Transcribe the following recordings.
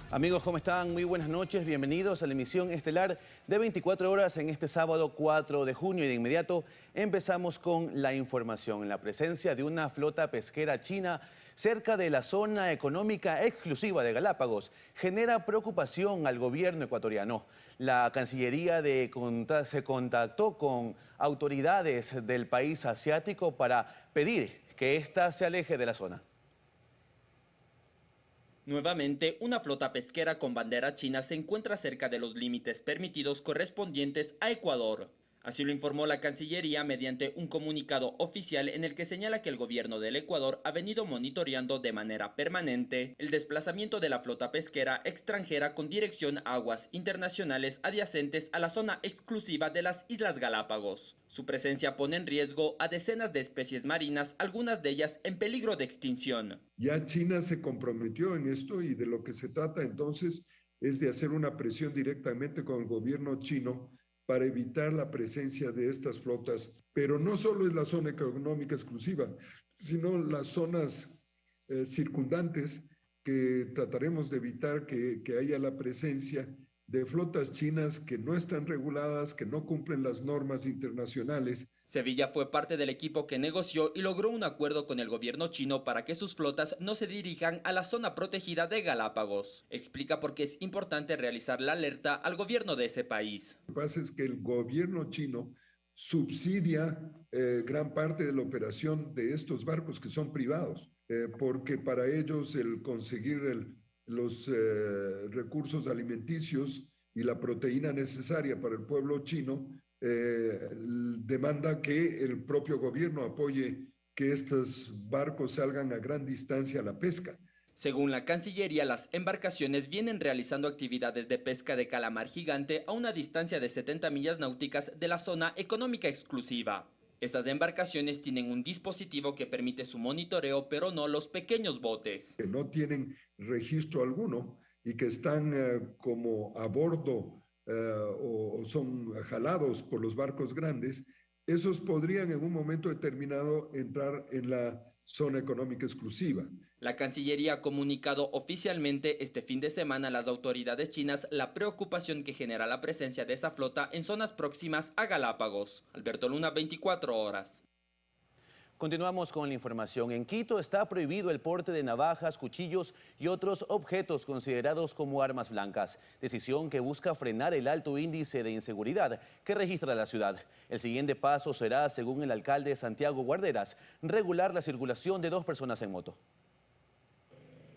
Amigos, ¿cómo están? Muy buenas noches, bienvenidos a la emisión estelar de 24 horas en este sábado 4 de junio y de inmediato empezamos con la información. La presencia de una flota pesquera china cerca de la zona económica exclusiva de Galápagos genera preocupación al gobierno ecuatoriano. La Cancillería se contactó con autoridades del país asiático para pedir que ésta se aleje de la zona. Nuevamente, una flota pesquera con bandera china se encuentra cerca de los límites permitidos correspondientes a Ecuador. Así lo informó la Cancillería mediante un comunicado oficial en el que señala que el gobierno del Ecuador ha venido monitoreando de manera permanente el desplazamiento de la flota pesquera extranjera con dirección a aguas internacionales adyacentes a la zona exclusiva de las Islas Galápagos. Su presencia pone en riesgo a decenas de especies marinas, algunas de ellas en peligro de extinción. Ya China se comprometió en esto y de lo que se trata entonces es de hacer una presión directamente con el gobierno chino para evitar la presencia de estas flotas, pero no solo es la zona económica exclusiva, sino las zonas circundantes que trataremos de evitar que haya la presencia de flotas chinas que no están reguladas, que no cumplen las normas internacionales. Sevilla fue parte del equipo que negoció y logró un acuerdo con el gobierno chino para que sus flotas no se dirijan a la zona protegida de Galápagos. Explica por qué es importante realizar la alerta al gobierno de ese país. Lo que pasa es que el gobierno chino subsidia gran parte de la operación de estos barcos que son privados, porque para ellos el conseguir los recursos alimenticios y la proteína necesaria para el pueblo chino demanda que el propio gobierno apoye que estos barcos salgan a gran distancia a la pesca. Según la Cancillería, las embarcaciones vienen realizando actividades de pesca de calamar gigante a una distancia de 70 millas náuticas de la zona económica exclusiva. Estas embarcaciones tienen un dispositivo que permite su monitoreo, pero no los pequeños botes. Que no tienen registro alguno y que están como a bordo o son jalados por los barcos grandes, esos podrían en un momento determinado entrar en la zona económica exclusiva. La Cancillería ha comunicado oficialmente este fin de semana a las autoridades chinas la preocupación que genera la presencia de esa flota en zonas próximas a Galápagos. Alberto Luna, 24 horas. Continuamos con la información. En Quito está prohibido el porte de navajas, cuchillos y otros objetos considerados como armas blancas. Decisión que busca frenar el alto índice de inseguridad que registra la ciudad. El siguiente paso será, según el alcalde Santiago Guarderas, regular la circulación de 2 personas en moto.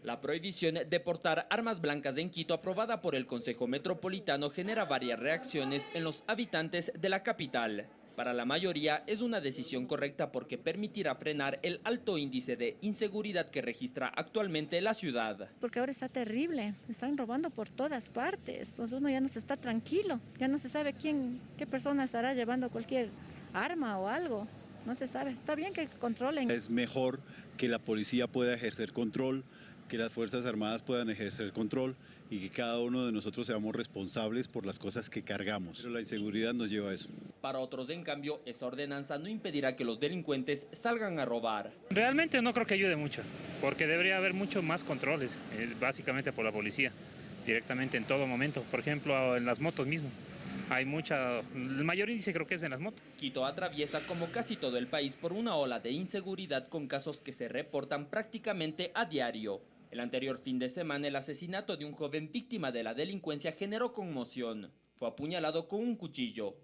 La prohibición de portar armas blancas en Quito, aprobada por el Consejo Metropolitano, genera varias reacciones en los habitantes de la capital. Para la mayoría es una decisión correcta porque permitirá frenar el alto índice de inseguridad que registra actualmente la ciudad. Porque ahora está terrible, están robando por todas partes, o sea, uno ya no se está tranquilo, ya no se sabe qué persona estará llevando cualquier arma o algo, no se sabe. Está bien que controlen. Es mejor que la policía pueda ejercer control, que las Fuerzas Armadas puedan ejercer control y que cada uno de nosotros seamos responsables por las cosas que cargamos. Pero la inseguridad nos lleva a eso. Para otros, en cambio, esa ordenanza no impedirá que los delincuentes salgan a robar. Realmente no creo que ayude mucho, porque debería haber mucho más controles, básicamente por la policía, directamente en todo momento. Por ejemplo, en las motos mismo. Hay el mayor índice creo que es en las motos. Quito atraviesa, como casi todo el país, por una ola de inseguridad con casos que se reportan prácticamente a diario. El anterior fin de semana, el asesinato de un joven víctima de la delincuencia generó conmoción. Fue apuñalado con un cuchillo.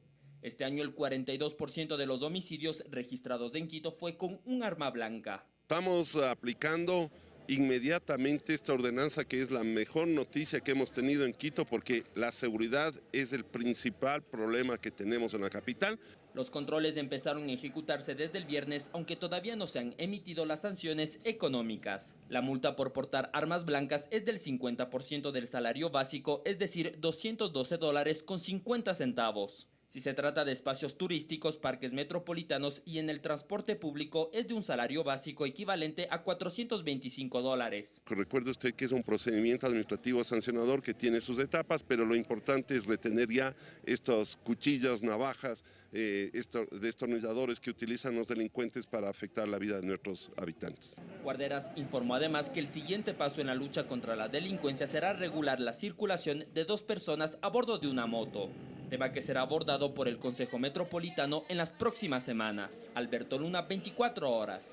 Este año el 42% de los homicidios registrados en Quito fue con un arma blanca. Estamos aplicando inmediatamente esta ordenanza, que es la mejor noticia que hemos tenido en Quito, porque la seguridad es el principal problema que tenemos en la capital. Los controles empezaron a ejecutarse desde el viernes, aunque todavía no se han emitido las sanciones económicas. La multa por portar armas blancas es del 50% del salario básico, es decir, $212.50. Si se trata de espacios turísticos, parques metropolitanos y en el transporte público, es de un salario básico equivalente a $425. Recuerde usted que es un procedimiento administrativo sancionador que tiene sus etapas, pero lo importante es retener ya estos cuchillos, navajas, destornilladores que utilizan los delincuentes para afectar la vida de nuestros habitantes. Guarderas informó además que el siguiente paso en la lucha contra la delincuencia será regular la circulación de 2 personas a bordo de una moto, tema que será abordado por el Consejo Metropolitano en las próximas semanas. Alberto Luna, 24 horas.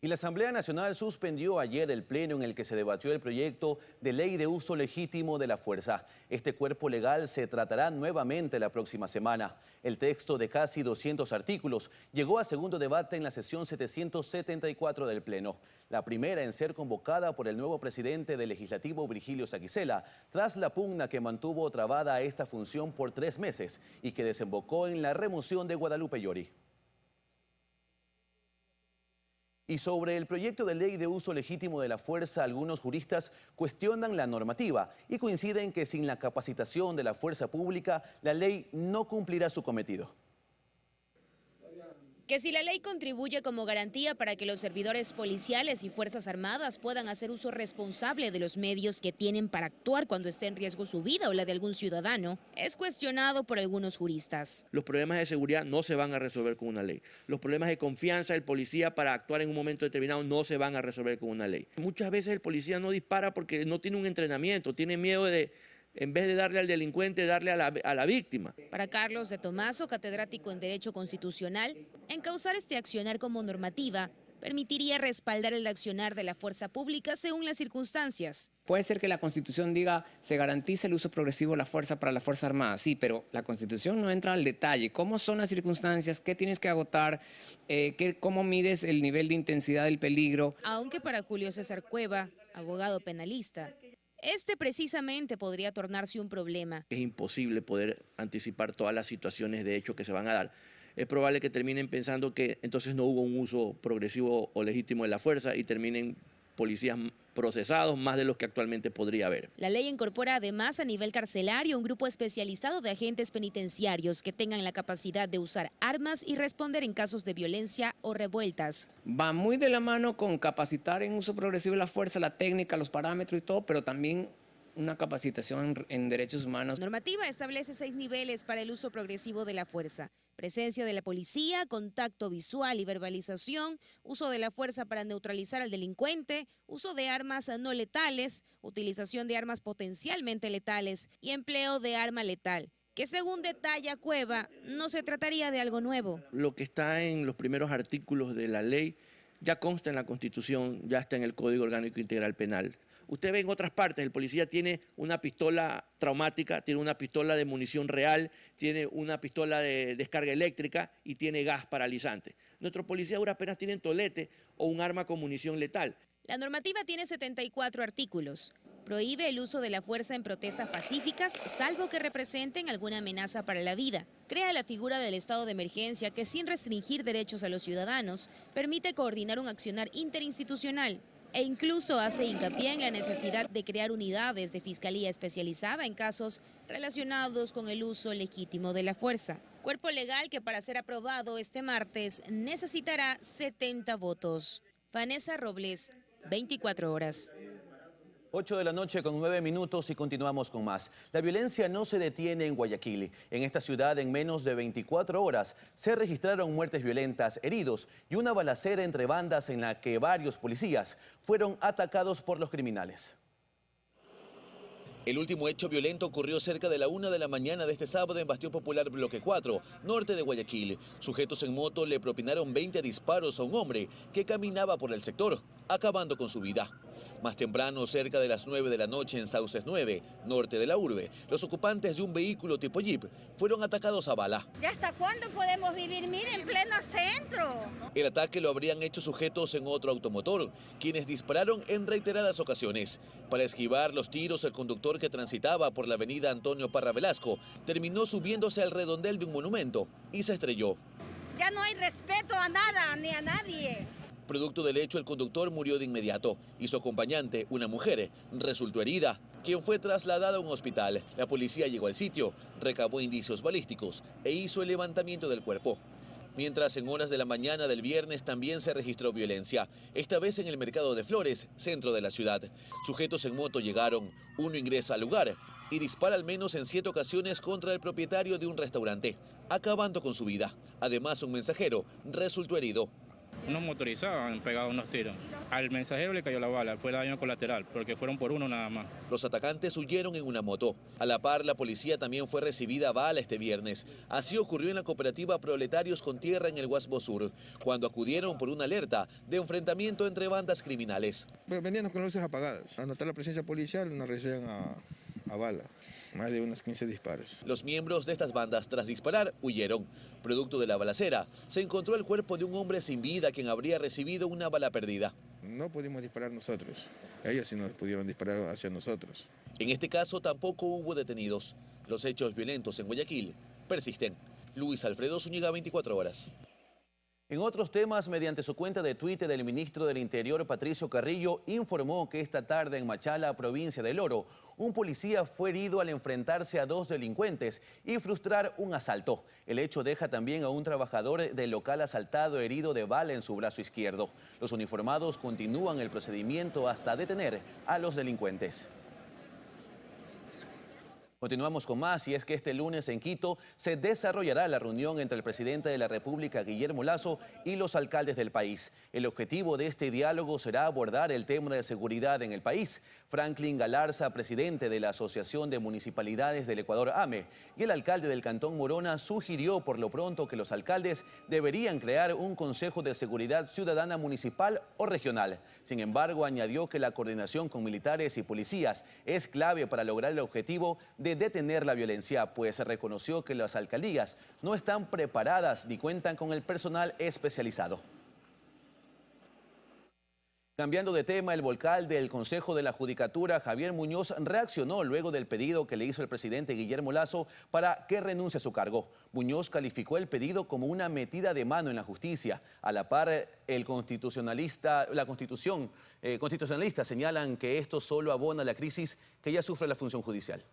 Y la Asamblea Nacional suspendió ayer el pleno en el que se debatió el proyecto de ley de uso legítimo de la fuerza. Este cuerpo legal se tratará nuevamente la próxima semana. El texto de casi 200 artículos llegó a segundo debate en la sesión 774 del pleno, la primera en ser convocada por el nuevo presidente del Legislativo, Virgilio Saquicela, tras la pugna que mantuvo trabada esta función por 3 meses y que desembocó en la remoción de Guadalupe Llori. Y sobre el proyecto de ley de uso legítimo de la fuerza, algunos juristas cuestionan la normativa y coinciden que sin la capacitación de la fuerza pública, la ley no cumplirá su cometido. Que si la ley contribuye como garantía para que los servidores policiales y fuerzas armadas puedan hacer uso responsable de los medios que tienen para actuar cuando esté en riesgo su vida o la de algún ciudadano, es cuestionado por algunos juristas. Los problemas de seguridad no se van a resolver con una ley. Los problemas de confianza del policía para actuar en un momento determinado no se van a resolver con una ley. Muchas veces el policía no dispara porque no tiene un entrenamiento, tiene miedo de, en vez de darle al delincuente, darle a la víctima. Para Carlos de Tomaso, catedrático en Derecho Constitucional, encauzar este accionar como normativa permitiría respaldar el accionar de la fuerza pública según las circunstancias. Puede ser que la Constitución diga se garantice el uso progresivo de la fuerza para la Fuerza Armada, sí, pero la Constitución no entra al detalle. ¿Cómo son las circunstancias? ¿Qué tienes que agotar? ¿Cómo mides el nivel de intensidad del peligro? Aunque para Julio César Cueva, abogado penalista, este precisamente podría tornarse un problema. Es imposible poder anticipar todas las situaciones de hecho que se van a dar. Es probable que terminen pensando que entonces no hubo un uso progresivo o legítimo de la fuerza y terminen policías procesados más de los que actualmente podría haber. La ley incorpora además a nivel carcelario un grupo especializado de agentes penitenciarios que tengan la capacidad de usar armas y responder en casos de violencia o revueltas. Va muy de la mano con capacitar en uso progresivo de la fuerza, la técnica, los parámetros y todo, pero también una capacitación en derechos humanos. La normativa establece 6 niveles para el uso progresivo de la fuerza: presencia de la policía, contacto visual y verbalización, uso de la fuerza para neutralizar al delincuente, uso de armas no letales, utilización de armas potencialmente letales y empleo de arma letal, que según detalla Cueva, no se trataría de algo nuevo. Lo que está en los primeros artículos de la ley ya consta en la Constitución, ya está en el Código Orgánico Integral Penal. Usted ve en otras partes, el policía tiene una pistola traumática, tiene una pistola de munición real, tiene una pistola de descarga eléctrica y tiene gas paralizante. Nuestros policías ahora apenas tienen tolete o un arma con munición letal. La normativa tiene 74 artículos. Prohíbe el uso de la fuerza en protestas pacíficas, salvo que representen alguna amenaza para la vida. Crea la figura del estado de emergencia que, sin restringir derechos a los ciudadanos, permite coordinar un accionar interinstitucional. E incluso hace hincapié en la necesidad de crear unidades de fiscalía especializada en casos relacionados con el uso legítimo de la fuerza. Cuerpo legal que para ser aprobado este martes necesitará 70 votos. Vanessa Robles, 24 horas. 8 de la noche con 9 minutos y continuamos con más. La violencia no se detiene en Guayaquil. En esta ciudad, en menos de 24 horas, se registraron muertes violentas, heridos y una balacera entre bandas en la que varios policías fueron atacados por los criminales. El último hecho violento ocurrió cerca de la 1 de la mañana de este sábado en Bastión Popular Bloque 4, norte de Guayaquil. Sujetos en moto le propinaron 20 disparos a un hombre que caminaba por el sector, acabando con su vida. Más temprano, cerca de las 9 de la noche en Sauces 9, norte de la urbe, los ocupantes de un vehículo tipo Jeep fueron atacados a bala. ¿Y hasta cuándo podemos vivir? Mire, en pleno centro. El ataque lo habrían hecho sujetos en otro automotor, quienes dispararon en reiteradas ocasiones. Para esquivar los tiros, el conductor que transitaba por la avenida Antonio Parra Velasco terminó subiéndose al redondel de un monumento y se estrelló. Ya no hay respeto a nada ni a nadie. Producto del hecho, el conductor murió de inmediato y su acompañante, una mujer, resultó herida, quien fue trasladada a un hospital. La policía llegó al sitio, recabó indicios balísticos e hizo el levantamiento del cuerpo. Mientras en horas de la mañana del viernes también se registró violencia, esta vez en el mercado de Flores, centro de la ciudad. Sujetos en moto llegaron, uno ingresa al lugar y dispara al menos en 7 ocasiones contra el propietario de un restaurante, acabando con su vida. Además, un mensajero resultó herido. Unos motorizados han pegado unos tiros. Al mensajero le cayó la bala, fue daño colateral, porque fueron por uno nada más. Los atacantes huyeron en una moto. A la par, la policía también fue recibida a bala este viernes. Así ocurrió en la cooperativa Proletarios con Tierra en el Guasmo Sur, cuando acudieron por una alerta de enfrentamiento entre bandas criminales. Veníamos con luces apagadas. Al notar la presencia policial nos recibían a bala. Más de unos 15 disparos. Los miembros de estas bandas, tras disparar, huyeron. Producto de la balacera, se encontró el cuerpo de un hombre sin vida quien habría recibido una bala perdida. No pudimos disparar nosotros. Ellos sí nos pudieron disparar hacia nosotros. En este caso tampoco hubo detenidos. Los hechos violentos en Guayaquil persisten. Luis Alfredo Zúñiga, 24 horas. En otros temas, mediante su cuenta de Twitter, el ministro del Interior, Patricio Carrillo, informó que esta tarde en Machala, provincia del Oro, un policía fue herido al enfrentarse a 2 delincuentes y frustrar un asalto. El hecho deja también a un trabajador del local asaltado herido de bala en su brazo izquierdo. Los uniformados continúan el procedimiento hasta detener a los delincuentes. Continuamos con más, y es que este lunes en Quito se desarrollará la reunión entre el presidente de la República, Guillermo Lasso, y los alcaldes del país. El objetivo de este diálogo será abordar el tema de seguridad en el país. Franklin Galarza, presidente de la Asociación de Municipalidades del Ecuador, AME, y el alcalde del Cantón Morona sugirió por lo pronto que los alcaldes deberían crear un Consejo de Seguridad Ciudadana municipal o regional. Sin embargo, añadió que la coordinación con militares y policías es clave para lograr el objetivo de detener la violencia, pues reconoció que las alcaldías no están preparadas ni cuentan con el personal especializado. Cambiando de tema, el vocal del Consejo de la Judicatura, Javier Muñoz, reaccionó luego del pedido que le hizo el presidente Guillermo Lasso para que renuncie a su cargo. Muñoz calificó el pedido como una metida de mano en la justicia. A la par, constitucionalistas señalan que esto solo abona la crisis que ya sufre la función judicial.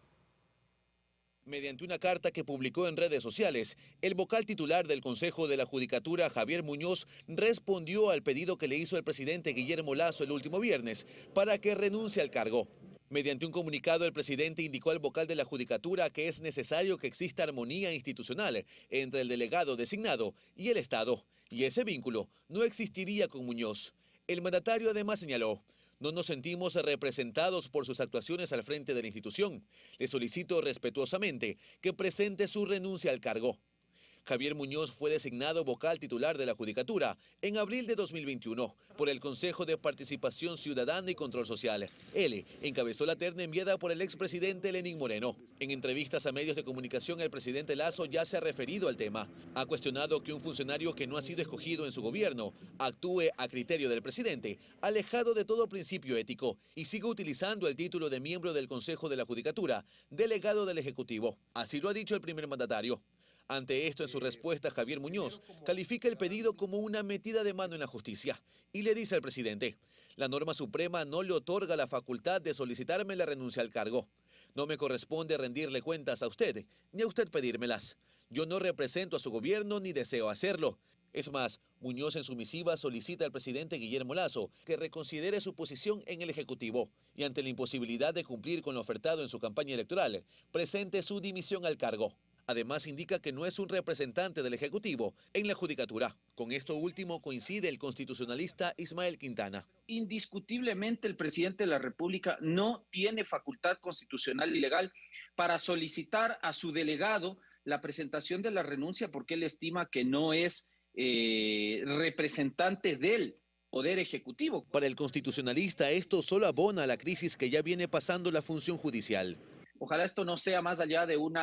Mediante una carta que publicó en redes sociales, el vocal titular del Consejo de la Judicatura, Javier Muñoz, respondió al pedido que le hizo el presidente Guillermo Lasso el último viernes para que renuncie al cargo. Mediante un comunicado, el presidente indicó al vocal de la Judicatura que es necesario que exista armonía institucional entre el delegado designado y el Estado, y ese vínculo no existiría con Muñoz. El mandatario además señaló: no nos sentimos representados por sus actuaciones al frente de la institución. Le solicito respetuosamente que presente su renuncia al cargo. Javier Muñoz fue designado vocal titular de la Judicatura en abril de 2021 por el Consejo de Participación Ciudadana y Control Social. Él encabezó la terna enviada por el expresidente Lenín Moreno. En entrevistas a medios de comunicación, el presidente Lasso ya se ha referido al tema. Ha cuestionado que un funcionario que no ha sido escogido en su gobierno actúe a criterio del presidente, alejado de todo principio ético, y siga utilizando el título de miembro del Consejo de la Judicatura, delegado del Ejecutivo. Así lo ha dicho el primer mandatario. Ante esto, en su respuesta, Javier Muñoz califica el pedido como una metida de mano en la justicia y le dice al presidente: la norma suprema no le otorga la facultad de solicitarme la renuncia al cargo. No me corresponde rendirle cuentas a usted, ni a usted pedírmelas. Yo no represento a su gobierno ni deseo hacerlo. Es más, Muñoz en su misiva solicita al presidente Guillermo Lasso que reconsidere su posición en el Ejecutivo y, ante la imposibilidad de cumplir con lo ofertado en su campaña electoral, presente su dimisión al cargo. Además, indica que no es un representante del Ejecutivo en la Judicatura. Con esto último coincide el constitucionalista Ismael Quintana. Indiscutiblemente, el presidente de la República no tiene facultad constitucional y legal para solicitar a su delegado la presentación de la renuncia porque él estima que no es representante del Poder Ejecutivo. Para el constitucionalista, esto solo abona a la crisis que ya viene pasando la función judicial. Ojalá esto no sea más allá de un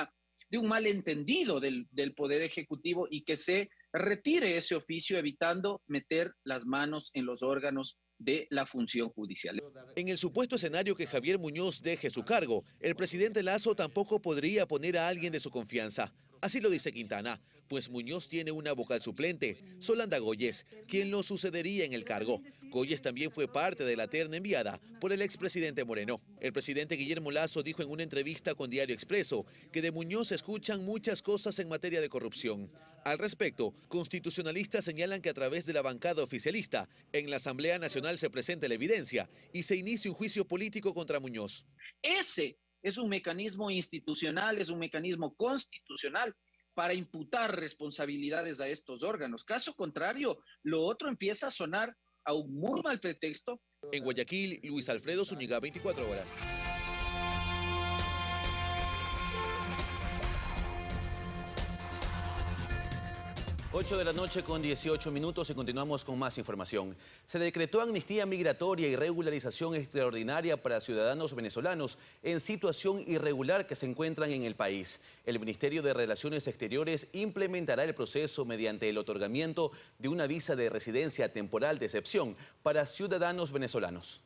malentendido del Poder Ejecutivo y que se retire ese oficio, evitando meter las manos en los órganos de la función judicial. En el supuesto escenario que Javier Muñoz deje su cargo, el presidente Lasso tampoco podría poner a alguien de su confianza. Así lo dice Quintana, pues Muñoz tiene una vocal suplente, Solanda Goyes, quien lo sucedería en el cargo. Goyes también fue parte de la terna enviada por el expresidente Moreno. El presidente Guillermo Lasso dijo en una entrevista con Diario Expreso que de Muñoz se escuchan muchas cosas en materia de corrupción. Al respecto, constitucionalistas señalan que a través de la bancada oficialista, en la Asamblea Nacional se presente la evidencia y se inicie un juicio político contra Muñoz. Ese es un mecanismo institucional, es un mecanismo constitucional para imputar responsabilidades a estos órganos. Caso contrario, lo otro empieza a sonar a un muy mal pretexto. En Guayaquil, Luis Alfredo Zúñiga, 24 horas. 8 de la noche con 18 minutos y continuamos con más información. Se decretó amnistía migratoria y regularización extraordinaria para ciudadanos venezolanos en situación irregular que se encuentran en el país. El Ministerio de Relaciones Exteriores implementará el proceso mediante el otorgamiento de una visa de residencia temporal de excepción para ciudadanos venezolanos.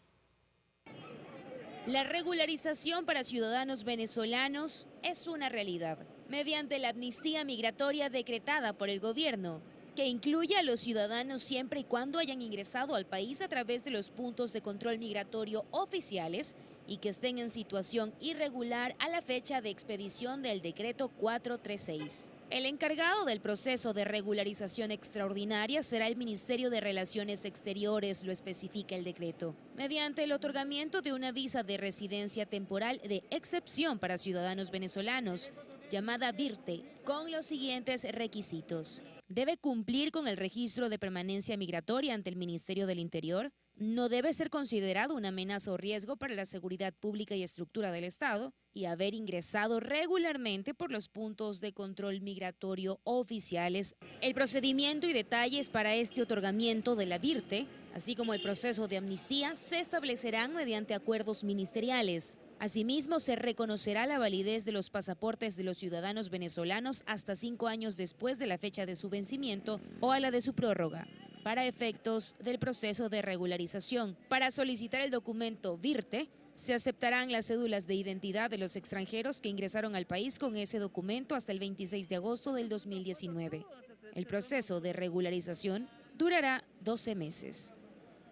La regularización para ciudadanos venezolanos es una realidad, mediante la amnistía migratoria decretada por el gobierno, que incluye a los ciudadanos siempre y cuando hayan ingresado al país a través de los puntos de control migratorio oficiales y que estén en situación irregular a la fecha de expedición del decreto 436. El encargado del proceso de regularización extraordinaria será el Ministerio de Relaciones Exteriores, lo especifica el decreto, mediante el otorgamiento de una visa de residencia temporal de excepción para ciudadanos venezolanos, llamada VIRTE, con los siguientes requisitos. Debe cumplir con el registro de permanencia migratoria ante el Ministerio del Interior, no debe ser considerado una amenaza o riesgo para la seguridad pública y estructura del Estado y haber ingresado regularmente por los puntos de control migratorio oficiales. El procedimiento y detalles para este otorgamiento de la VIRTE, así como el proceso de amnistía, se establecerán mediante acuerdos ministeriales. Asimismo, se reconocerá la validez de los pasaportes de los ciudadanos venezolanos hasta 5 años después de la fecha de su vencimiento o a la de su prórroga, para efectos del proceso de regularización. Para solicitar el documento VIRTE, se aceptarán las cédulas de identidad de los extranjeros que ingresaron al país con ese documento hasta el 26 de agosto del 2019. El proceso de regularización durará 12 meses.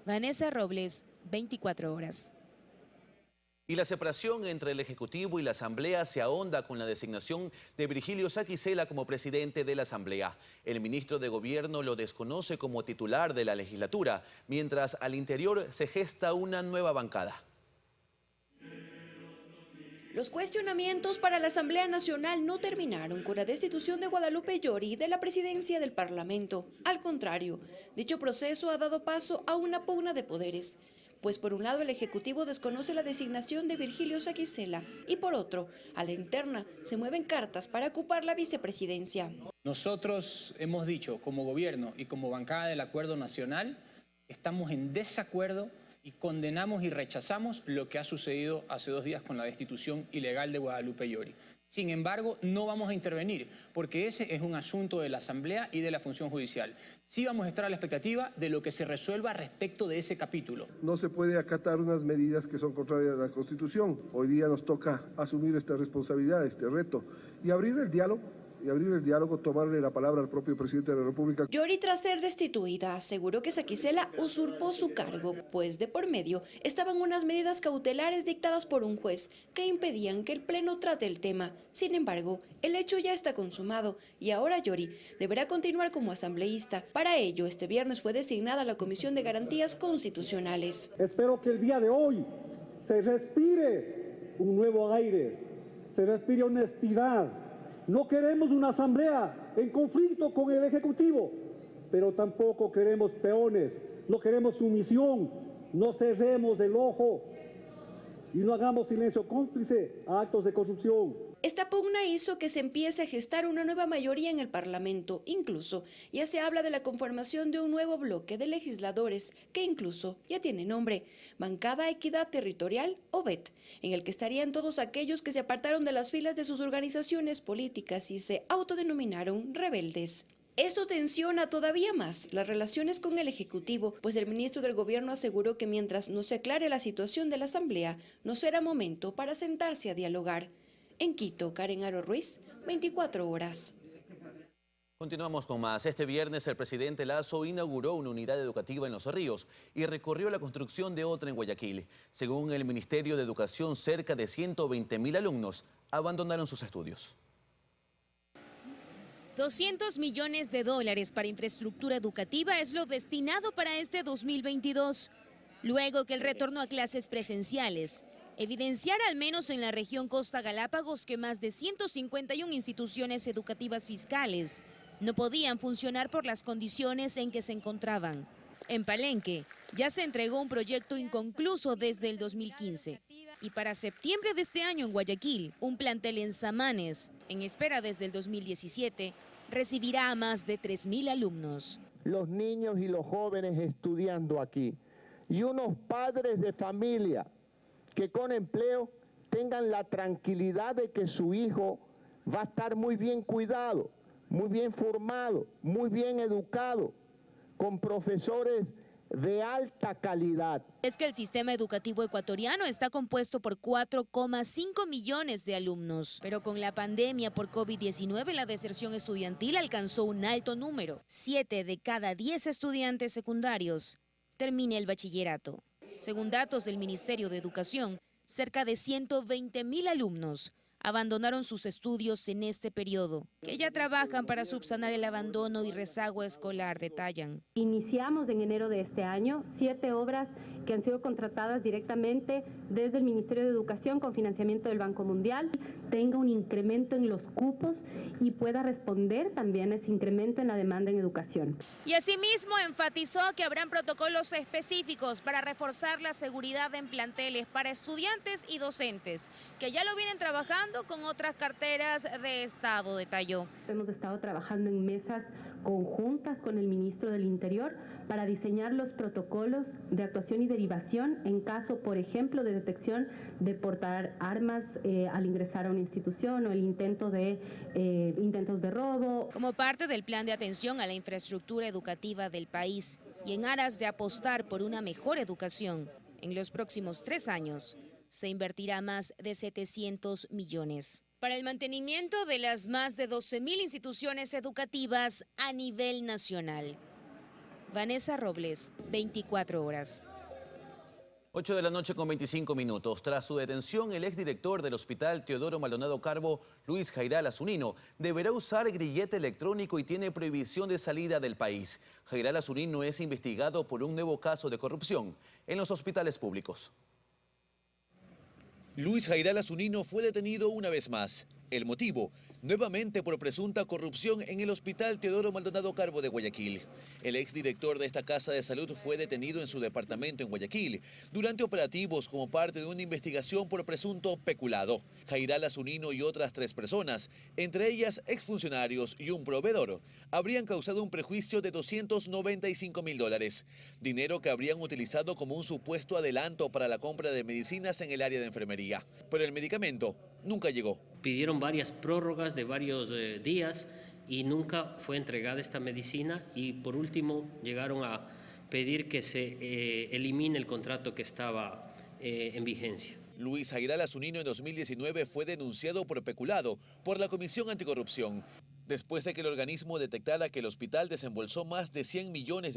Vanessa Robles, 24 horas. Y la separación entre el Ejecutivo y la Asamblea se ahonda con la designación de Virgilio Saquicela como presidente de la Asamblea. El ministro de Gobierno lo desconoce como titular de la legislatura, mientras al interior se gesta una nueva bancada. Los cuestionamientos para la Asamblea Nacional no terminaron con la destitución de Guadalupe Llori de la presidencia del Parlamento. Al contrario, dicho proceso ha dado paso a una pugna de poderes. Pues por un lado el Ejecutivo desconoce la designación de Virgilio Saquicela y por otro, a la interna se mueven cartas para ocupar la vicepresidencia. Nosotros hemos dicho como gobierno y como bancada del Acuerdo Nacional, estamos en desacuerdo y condenamos y rechazamos lo que ha sucedido hace 2 días con la destitución ilegal de Guadalupe Llori. Sin embargo, no vamos a intervenir, porque ese es un asunto de la Asamblea y de la función judicial. Sí vamos a estar a la expectativa de lo que se resuelva respecto de ese capítulo. No se puede acatar unas medidas que son contrarias a la Constitución. Hoy día nos toca asumir esta responsabilidad, este reto, y abrir el diálogo, tomarle la palabra al propio presidente de la República. Llori, tras ser destituida, aseguró que Saquicela usurpó su cargo, pues de por medio estaban unas medidas cautelares dictadas por un juez que impedían que el Pleno trate el tema. Sin embargo, el hecho ya está consumado y ahora Llori deberá continuar como asambleísta. Para ello, este viernes fue designada la Comisión de Garantías Constitucionales. Espero que el día de hoy se respire un nuevo aire, se respire honestidad. No queremos una asamblea en conflicto con el Ejecutivo, pero tampoco queremos peones, no queremos sumisión, no cerremos el ojo y no hagamos silencio cómplice a actos de corrupción. Esta pugna hizo que se empiece a gestar una nueva mayoría en el Parlamento. Incluso ya se habla de la conformación de un nuevo bloque de legisladores que incluso ya tiene nombre, Bancada Equidad Territorial o BET, en el que estarían todos aquellos que se apartaron de las filas de sus organizaciones políticas y se autodenominaron rebeldes. Esto tensiona todavía más las relaciones con el Ejecutivo, pues el ministro del Gobierno aseguró que mientras no se aclare la situación de la Asamblea, no será momento para sentarse a dialogar. En Quito, Karen Aro Ruiz, 24 horas. Continuamos con más. Este viernes el presidente Lasso inauguró una unidad educativa en Los Ríos y recorrió la construcción de otra en Guayaquil. Según el Ministerio de Educación, cerca de 120.000 alumnos abandonaron sus estudios. 200 millones de dólares para infraestructura educativa es lo destinado para este 2022. Luego que el retorno a clases presenciales evidenciara, al menos en la región Costa Galápagos, que más de 151 instituciones educativas fiscales no podían funcionar por las condiciones en que se encontraban. En Palenque ya se entregó un proyecto inconcluso desde el 2015. Y para septiembre de este año en Guayaquil, un plantel en Samanes, en espera desde el 2017, recibirá a más de 3.000 alumnos. Los niños y los jóvenes estudiando aquí y unos padres de familia que con empleo tengan la tranquilidad de que su hijo va a estar muy bien cuidado, muy bien formado, muy bien educado, con profesores de alta calidad. Es que el sistema educativo ecuatoriano está compuesto por 4,5 millones de alumnos, pero con la pandemia por COVID-19 la deserción estudiantil alcanzó un alto número. 7 de cada 10 estudiantes secundarios termina el bachillerato. Según datos del Ministerio de Educación, cerca de 120.000 alumnos abandonaron sus estudios en este periodo, que ya trabajan para subsanar el abandono y rezago escolar, detallan. Iniciamos en enero de este año 7 obras que han sido contratadas directamente desde el Ministerio de Educación con financiamiento del Banco Mundial, tenga un incremento en los cupos y pueda responder también a ese incremento en la demanda en educación. Y asimismo enfatizó que habrán protocolos específicos para reforzar la seguridad en planteles para estudiantes y docentes, que ya lo vienen trabajando con otras carteras de Estado, detalló. Hemos estado trabajando en mesas conjuntas con el ministro del Interior para diseñar los protocolos de actuación y derivación en caso, por ejemplo, de detección de portar armas al ingresar a una institución o el intentos de robo. Como parte del plan de atención a la infraestructura educativa del país y en aras de apostar por una mejor educación, en los próximos 3 años se invertirá más de 700 millones para el mantenimiento de las más de 12.000 instituciones educativas a nivel nacional. Vanessa Robles, 24 horas. 8 de la noche con 25 minutos. Tras su detención, el exdirector del Hospital Teodoro Maldonado Carbo, Luis Jairal Zunino, deberá usar grillete electrónico y tiene prohibición de salida del país. Jairal Zunino es investigado por un nuevo caso de corrupción en los hospitales públicos. Luis Jairal Zunino fue detenido una vez más. El motivo, nuevamente por presunta corrupción en el Hospital Teodoro Maldonado Carbo de Guayaquil. El exdirector de esta casa de salud fue detenido en su departamento en Guayaquil durante operativos como parte de una investigación por presunto peculado. Jairal Zunino y otras 3 personas, entre ellas exfuncionarios y un proveedor, habrían causado un prejuicio de $295.000, dinero que habrían utilizado como un supuesto adelanto para la compra de medicinas en el área de enfermería. Pero el medicamento nunca llegó. Pidieron varias prórrogas de varios días y nunca fue entregada esta medicina, y por último llegaron a pedir que se elimine el contrato que estaba en vigencia. Luis Jairal Zunino en 2019 fue denunciado por peculado por la Comisión Anticorrupción, después de que el organismo detectara que el hospital desembolsó más de $100 millones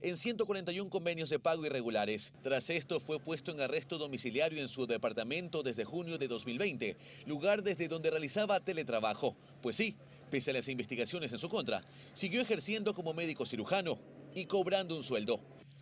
en 141 convenios de pago irregulares. Tras esto fue puesto en arresto domiciliario en su departamento desde junio de 2020, lugar desde donde realizaba teletrabajo. Pues sí, pese a las investigaciones en su contra, siguió ejerciendo como médico cirujano y cobrando un sueldo.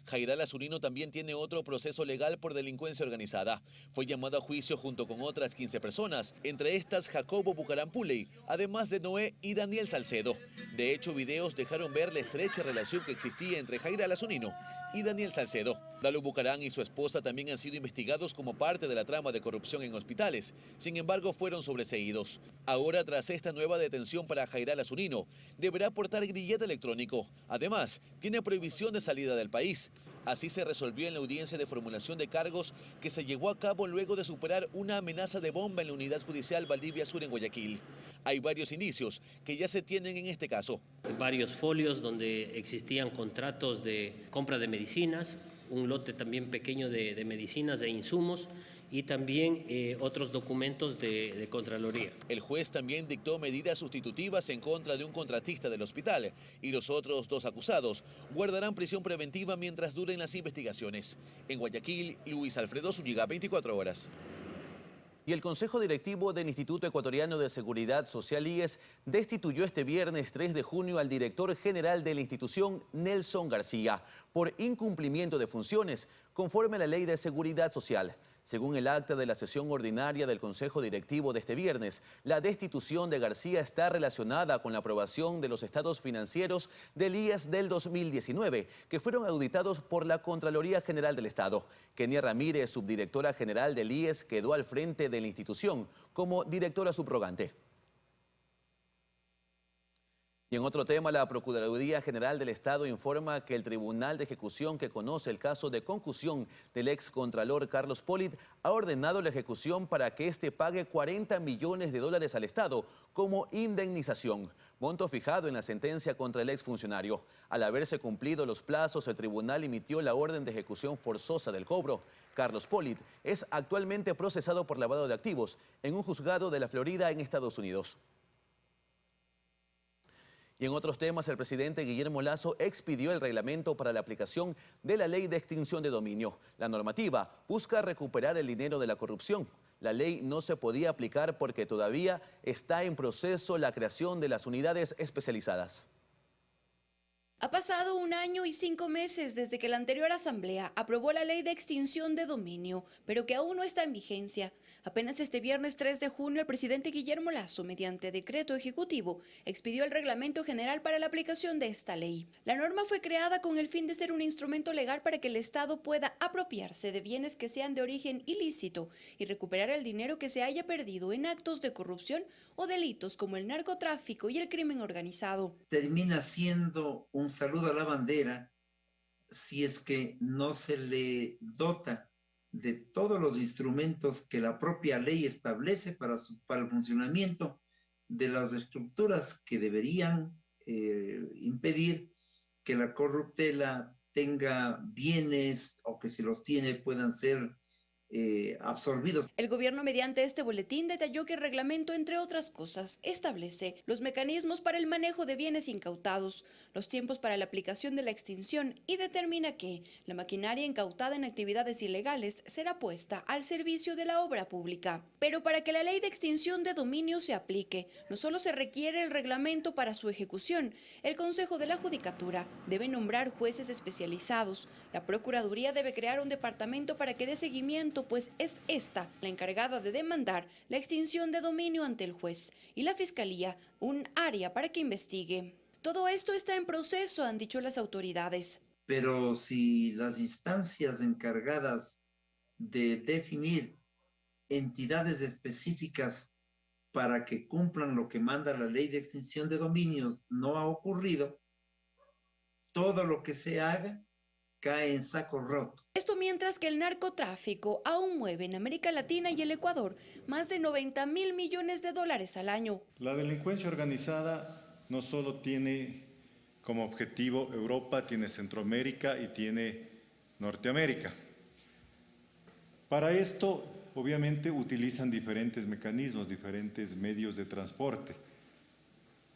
Jairal Zunino también tiene otro proceso legal por delincuencia organizada. Fue llamado a juicio junto con otras 15 personas, entre estas Jacobo Bucarampuley, además de Noé y Daniel Salcedo. De hecho, videos dejaron ver la estrecha relación que existía entre Jairal Zunino y Daniel Salcedo. Dalo Bucarán y su esposa también han sido investigados como parte de la trama de corrupción en hospitales. Sin embargo, fueron sobreseídos. Ahora, tras esta nueva detención para Jairal Zunino, deberá portar grillete electrónico. Además, tiene prohibición de salida del país. Así se resolvió en la audiencia de formulación de cargos que se llevó a cabo luego de superar una amenaza de bomba en la unidad judicial Valdivia Sur en Guayaquil. Hay varios indicios que ya se tienen en este caso. Varios folios donde existían contratos de compra de medicinas, un lote también pequeño de medicinas e insumos y también otros documentos de Contraloría. El juez también dictó medidas sustitutivas en contra de un contratista del hospital y los otros 2 acusados guardarán prisión preventiva mientras duren las investigaciones. En Guayaquil, Luis Alfredo Zúñiga, 24 horas. Y el Consejo Directivo del Instituto Ecuatoriano de Seguridad Social IES destituyó este viernes 3 de junio al director general de la institución, Nelson García, por incumplimiento de funciones, conforme a la Ley de Seguridad Social. Según el acta de la sesión ordinaria del Consejo Directivo de este viernes, la destitución de García está relacionada con la aprobación de los estados financieros del IES del 2019, que fueron auditados por la Contraloría General del Estado. Kenia Ramírez, subdirectora general del IES, quedó al frente de la institución como directora subrogante. Y en otro tema, la Procuraduría General del Estado informa que el Tribunal de Ejecución que conoce el caso de concusión del excontralor Carlos Polit ha ordenado la ejecución para que éste pague $40 millones al Estado como indemnización, monto fijado en la sentencia contra el exfuncionario. Al haberse cumplido los plazos, el tribunal emitió la orden de ejecución forzosa del cobro. Carlos Polit es actualmente procesado por lavado de activos en un juzgado de la Florida en Estados Unidos. Y en otros temas, el presidente Guillermo Lasso expidió el reglamento para la aplicación de la ley de extinción de dominio. La normativa busca recuperar el dinero de la corrupción. La ley no se podía aplicar porque todavía está en proceso la creación de las unidades especializadas. Ha pasado 1 año y 5 meses desde que la anterior asamblea aprobó la ley de extinción de dominio, pero que aún no está en vigencia. Apenas este viernes 3 de junio, el presidente Guillermo Lasso, mediante decreto ejecutivo, expidió el reglamento general para la aplicación de esta ley. La norma fue creada con el fin de ser un instrumento legal para que el Estado pueda apropiarse de bienes que sean de origen ilícito y recuperar el dinero que se haya perdido en actos de corrupción o delitos como el narcotráfico y el crimen organizado. Termina siendo un saludo a la bandera si es que no se le dota de todos los instrumentos que la propia ley establece para el funcionamiento de las estructuras que deberían impedir que la corruptela tenga bienes o que si los tiene puedan ser absorbidos. El gobierno, mediante este boletín, detalló que el reglamento, entre otras cosas, establece los mecanismos para el manejo de bienes incautados, los tiempos para la aplicación de la extinción y determina que la maquinaria incautada en actividades ilegales será puesta al servicio de la obra pública. Pero para que la ley de extinción de dominio se aplique, no solo se requiere el reglamento para su ejecución, el Consejo de la Judicatura debe nombrar jueces especializados, la Procuraduría debe crear un departamento para que dé seguimiento, pues es esta la encargada de demandar la extinción de dominio ante el juez y la Fiscalía un área para que investigue. Todo esto está en proceso, han dicho las autoridades. Pero si las instancias encargadas de definir entidades específicas para que cumplan lo que manda la ley de extinción de dominios no ha ocurrido, todo lo que se haga cae en saco roto. Esto mientras que el narcotráfico aún mueve en América Latina y el Ecuador más de $90.000 millones al año. La delincuencia organizada no solo tiene como objetivo Europa, tiene Centroamérica y tiene Norteamérica. Para esto, obviamente, utilizan diferentes mecanismos, diferentes medios de transporte.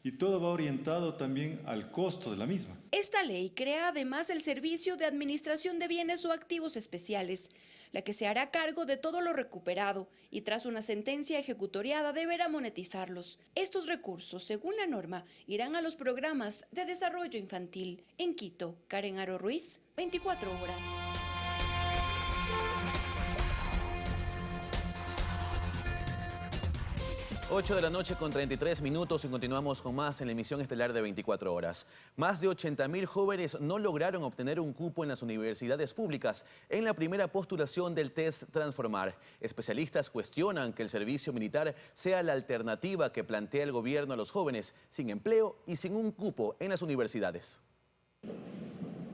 Y todo va orientado también al costo de la misma. Esta ley crea además el Servicio de Administración de Bienes o Activos Especiales, la que se hará cargo de todo lo recuperado y tras una sentencia ejecutoriada deberá monetizarlos. Estos recursos, según la norma, irán a los programas de desarrollo infantil. En Quito, Karen Aro Ruiz, 24 horas. 8 de la noche con 33 minutos y continuamos con más en la emisión estelar de 24 horas. Más de 80.000 jóvenes no lograron obtener un cupo en las universidades públicas en la primera postulación del test Transformar. Especialistas cuestionan que el servicio militar sea la alternativa que plantea el gobierno a los jóvenes sin empleo y sin un cupo en las universidades.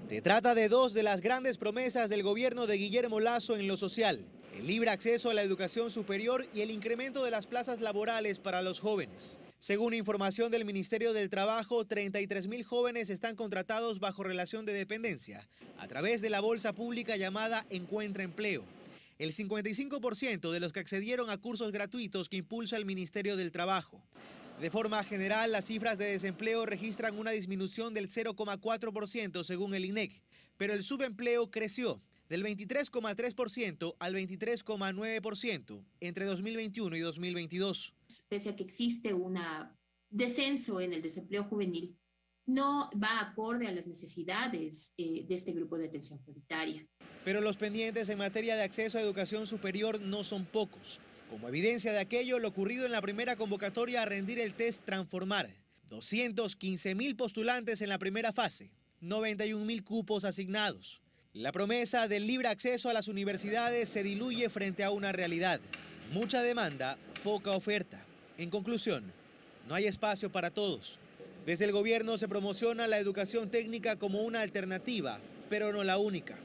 Se trata de dos de las grandes promesas del gobierno de Guillermo Lasso en lo social. el libre acceso a la educación superior y el incremento de las plazas laborales para los jóvenes. Según información del Ministerio del Trabajo, 33.000 jóvenes están contratados bajo relación de dependencia a través de la bolsa pública llamada Encuentra Empleo. El 55% de los que accedieron a cursos gratuitos que impulsa el Ministerio del Trabajo. De forma general, las cifras de desempleo registran una disminución del 0,4% según el INEC, pero el subempleo creció del 23,3% al 23,9% entre 2021 y 2022. Pese a que existe un descenso en el desempleo juvenil, no va acorde a las necesidades de este grupo de atención prioritaria. Pero los pendientes en materia de acceso a educación superior no son pocos. Como evidencia de aquello, lo ocurrido en la primera convocatoria a rendir el test Transformar. 215.000 postulantes en la primera fase, 91.000 cupos asignados. La promesa del libre acceso a las universidades se diluye frente a una realidad. Mucha demanda, poca oferta. En conclusión, no hay espacio para todos. Desde el gobierno se promociona la educación técnica como una alternativa, pero no la única.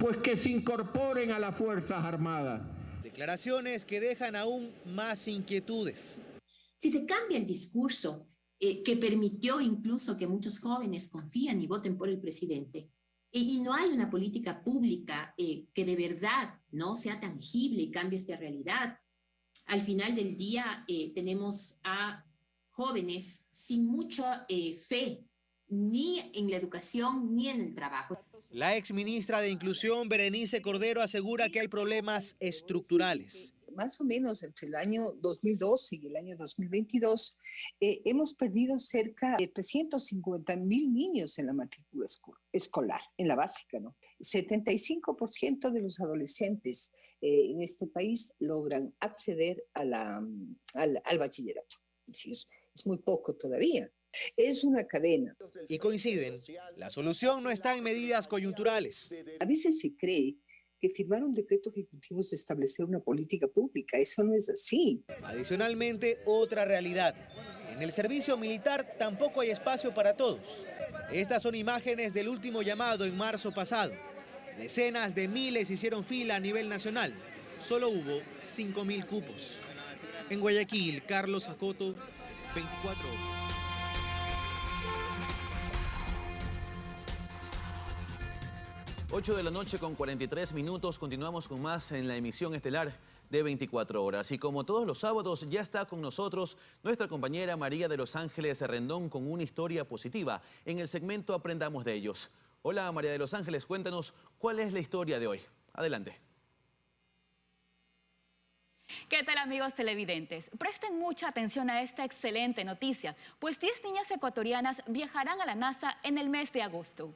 Pues que se incorporen a las Fuerzas Armadas. Declaraciones que dejan aún más inquietudes. Si se cambia el discurso que permitió incluso que muchos jóvenes confíen y voten por el presidente, y no hay una política pública que de verdad no sea tangible y cambie esta realidad, al final del día tenemos a jóvenes sin mucha fe ni en la educación ni en el trabajo. La exministra de Inclusión, Berenice Cordero, asegura que hay problemas estructurales. Más o menos entre el año 2012 y el año 2022, hemos perdido cerca de 350.000 niños en la matrícula escolar, en la básica, ¿no? 75% de los adolescentes en este país logran acceder al bachillerato. Es decir, es muy poco todavía. Es una cadena. Y coinciden, la solución no está en medidas coyunturales. A veces se cree que firmar un decreto ejecutivo es establecer una política pública. Eso no es así. Adicionalmente, otra realidad. En el servicio militar tampoco hay espacio para todos. Estas son imágenes del último llamado en marzo pasado. Decenas de miles hicieron fila a nivel nacional. Solo hubo 5.000 cupos. En Guayaquil, Carlos Acoto, 24 horas. 8 de la noche con 43 minutos. Continuamos con más en la emisión estelar de 24 horas. Y como todos los sábados, ya está con nosotros nuestra compañera María de los Ángeles Rendón con una historia positiva en el segmento Aprendamos de ellos. Hola María de los Ángeles, cuéntanos cuál es la historia de hoy. Adelante. ¿Qué tal amigos televidentes? Presten mucha atención a esta excelente noticia, pues 10 niñas ecuatorianas viajarán a la NASA en el mes de agosto.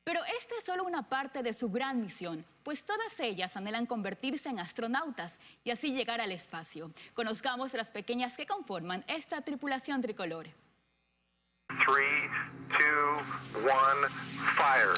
Pero esta es solo una parte de su gran misión, pues todas ellas anhelan convertirse en astronautas y así llegar al espacio. Conozcamos las pequeñas que conforman esta tripulación tricolor. 3, 2, 1, fire.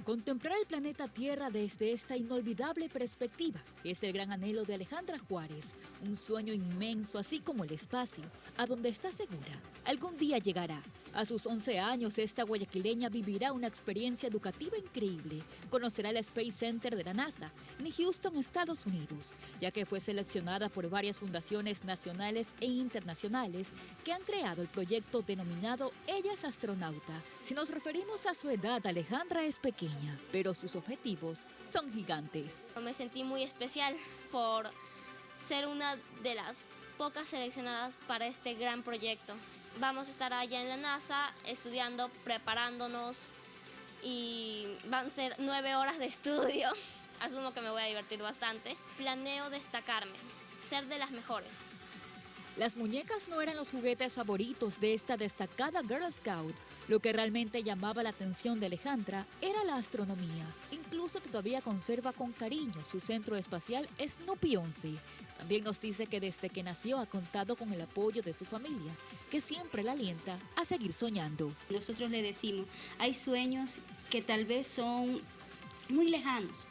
Contemplar el planeta Tierra desde esta inolvidable perspectiva es el gran anhelo de Alejandra Juárez, un sueño inmenso así como el espacio, a donde está segura, algún día llegará. A sus 11 años, esta guayaquileña vivirá una experiencia educativa increíble. Conocerá el Space Center de la NASA en Houston, Estados Unidos, ya que fue seleccionada por varias fundaciones nacionales e internacionales que han creado el proyecto denominado Ella es Astronauta. Si nos referimos a su edad, Alejandra es pequeña, pero sus objetivos son gigantes. Me sentí muy especial por ser una de las pocas seleccionadas para este gran proyecto. Vamos a estar allá en la NASA estudiando, preparándonos y van a ser 9 horas de estudio. Asumo que me voy a divertir bastante. Planeo destacarme, ser de las mejores. Las muñecas no eran los juguetes favoritos de esta destacada Girl Scout. Lo que realmente llamaba la atención de Alejandra era la astronomía, incluso que todavía conserva con cariño su centro espacial Snoopy 11. También nos dice que desde que nació ha contado con el apoyo de su familia, que siempre la alienta a seguir soñando. Nosotros le decimos, hay sueños que tal vez son muy lejanos,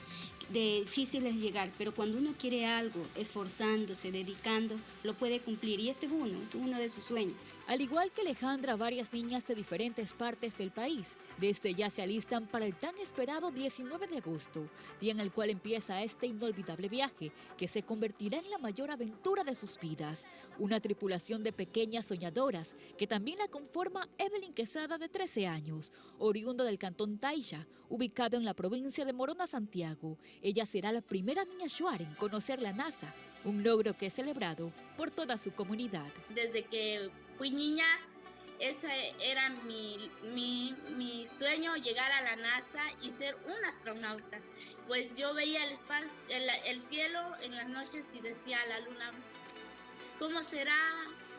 difícil es llegar, pero cuando uno quiere algo, esforzándose, dedicando, lo puede cumplir. Y esto es uno de sus sueños. Al igual que Alejandra, varias niñas de diferentes partes del país desde ya se alistan para el tan esperado 19 de agosto, día en el cual empieza este inolvidable viaje que se convertirá en la mayor aventura de sus vidas. Una tripulación de pequeñas soñadoras que también la conforma Evelyn Quesada, de 13 años, oriunda del cantón Taisha, ubicado en la provincia de Morona, Santiago. Ella será la primera niña shuar en conocer la NASA, un logro que es celebrado por toda su comunidad. Desde que fui niña, ese era mi sueño, llegar a la NASA y ser un astronauta. Pues yo veía el espacio, el cielo en las noches y decía a la luna, ¿cómo será?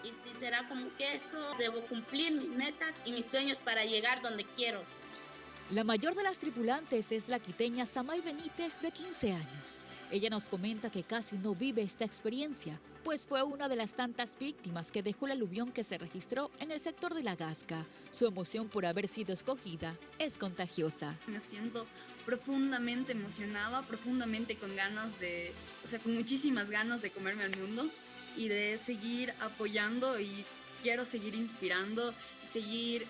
Y si será como que eso, debo cumplir mis metas y mis sueños para llegar donde quiero. La mayor de las tripulantes es la quiteña Samay Benítez, de 15 años. Ella nos comenta que casi no vive esta experiencia, pues fue una de las tantas víctimas que dejó el aluvión que se registró en el sector de La Gasca. Su emoción por haber sido escogida es contagiosa. Me siento profundamente emocionada, profundamente con con muchísimas ganas de comerme al mundo y de seguir apoyando, y quiero seguir inspirando, seguir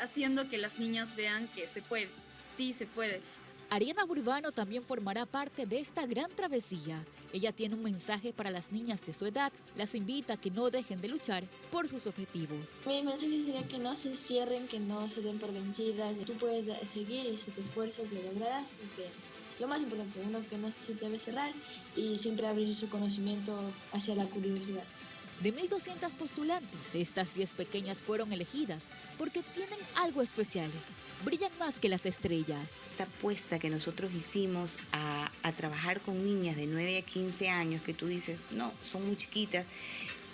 haciendo que las niñas vean que se puede, sí se puede. Ariana Burbano también formará parte de esta gran travesía. Ella tiene un mensaje para las niñas de su edad. Las invita a que no dejen de luchar por sus objetivos. Mi mensaje sería que no se cierren, que no se den por vencidas. Tú puedes seguir y si te esfuerzas lo lograrás. Y que lo más importante, uno que no se debe cerrar y siempre abrir su conocimiento hacia la curiosidad. De 1.200 postulantes, estas 10 pequeñas fueron elegidas porque tienen algo especial. Brillan más que las estrellas. Esta apuesta que nosotros hicimos a trabajar con niñas de 9 a 15 años, que tú dices, no, son muy chiquitas,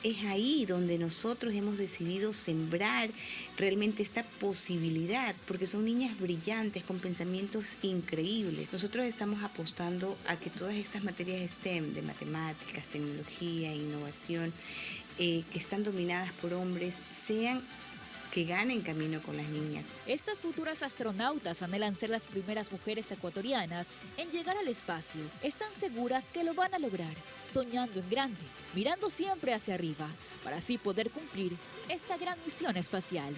es ahí donde nosotros hemos decidido sembrar realmente esta posibilidad, porque son niñas brillantes, con pensamientos increíbles. Nosotros estamos apostando a que todas estas materias STEM, de matemáticas, tecnología, innovación, que están dominadas por hombres, que ganen camino con las niñas. Estas futuras astronautas anhelan ser las primeras mujeres ecuatorianas en llegar al espacio. Están seguras que lo van a lograr, soñando en grande, mirando siempre hacia arriba, para así poder cumplir esta gran misión espacial.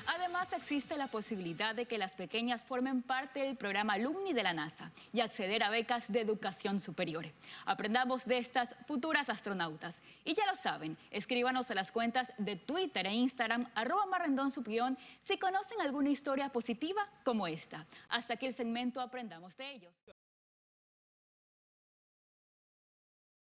Además, existe la posibilidad de que las pequeñas formen parte del programa Alumni de la NASA y acceder a becas de educación superior. Aprendamos de estas futuras astronautas. Y ya lo saben, escríbanos a las cuentas de Twitter e Instagram, @marrendonsupión, si conocen alguna historia positiva como esta. Hasta aquí el segmento Aprendamos de ellos.